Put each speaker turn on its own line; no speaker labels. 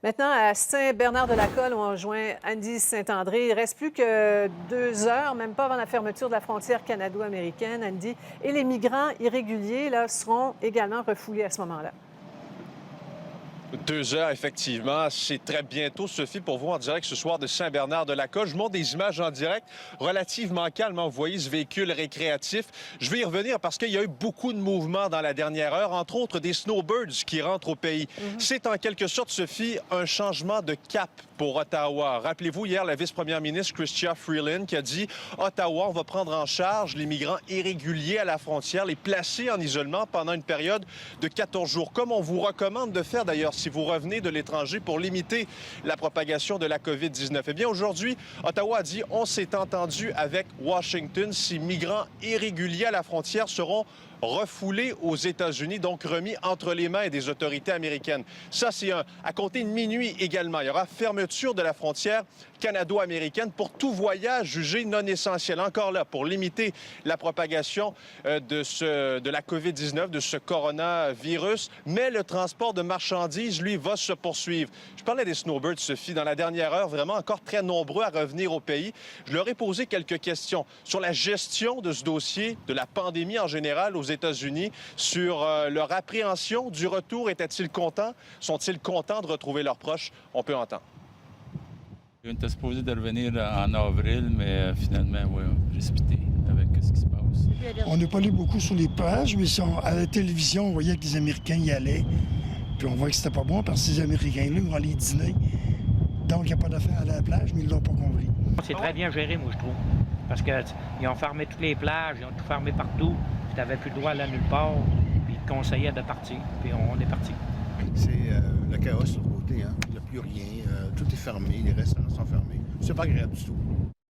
Maintenant, à Saint-Bernard-de-la-Colle, où on rejoint Andy Saint-André. Il ne reste plus que 2 heures, même pas avant la fermeture de la frontière canado-américaine, Andy. Et les migrants irréguliers là, seront également refoulés à ce moment-là.
2 heures, effectivement. C'est très bientôt, Sophie, pour vous en direct ce soir de Saint-Bernard-de-la-Colle. Je montre des images en direct relativement calmes. Vous voyez ce véhicule récréatif. Je vais y revenir parce qu'il y a eu beaucoup de mouvements dans la dernière heure, entre autres des snowbirds qui rentrent au pays. C'est en quelque sorte, Sophie, un changement de cap pour Ottawa. Rappelez-vous, hier, la vice-première ministre Chrystia Freeland qui a dit « Ottawa, on va prendre en charge les migrants irréguliers à la frontière, les placer en isolement pendant une période de 14 jours. » Comme on vous recommande de faire, d'ailleurs, si vous revenez de l'étranger pour limiter la propagation de la COVID-19. Eh bien, aujourd'hui, Ottawa a dit « On s'est entendu avec Washington. Ces migrants irréguliers à la frontière seront refoulés aux États-Unis, donc remis entre les mains des autorités américaines. » Ça, c'est à compter de minuit également. Il y aura fermeture de la frontière canado-américaine pour tout voyage jugé non essentiel. Encore là, pour limiter la propagation de la COVID-19, de ce coronavirus. Mais le transport de marchandises, lui, va se poursuivre. Je parlais des snowbirds, Sophie, dans la dernière heure, vraiment encore très nombreux à revenir au pays. Je leur ai posé quelques questions sur la gestion de ce dossier, de la pandémie en général aux États-Unis, sur leur appréhension du retour. Étaient-ils contents? Sont-ils contents de retrouver leurs proches? On peut entendre.
On était supposé de revenir en avril, mais finalement, oui, précipité avec ce qui se passe.
On n'a pas lu beaucoup sur les pages, mais à la télévision, on voyait que les Américains y allaient. Puis on voit que c'était pas bon parce que ces Américains-là vont aller dîner. Donc, il n'y a pas d'affaire à aller à la plage, mais ils ne l'ont pas compris.
C'est très bien géré, moi, je trouve. Parce qu'ils ont fermé toutes les plages, ils ont tout fermé partout. Puis tu n'avais plus le droit à aller nulle part. Puis ils te conseillaient de partir. Puis on est parti.
C'est le chaos sur le côté, hein. Il n'y a plus rien. Tout est fermé, les restaurants sont fermés. C'est pas agréable du tout.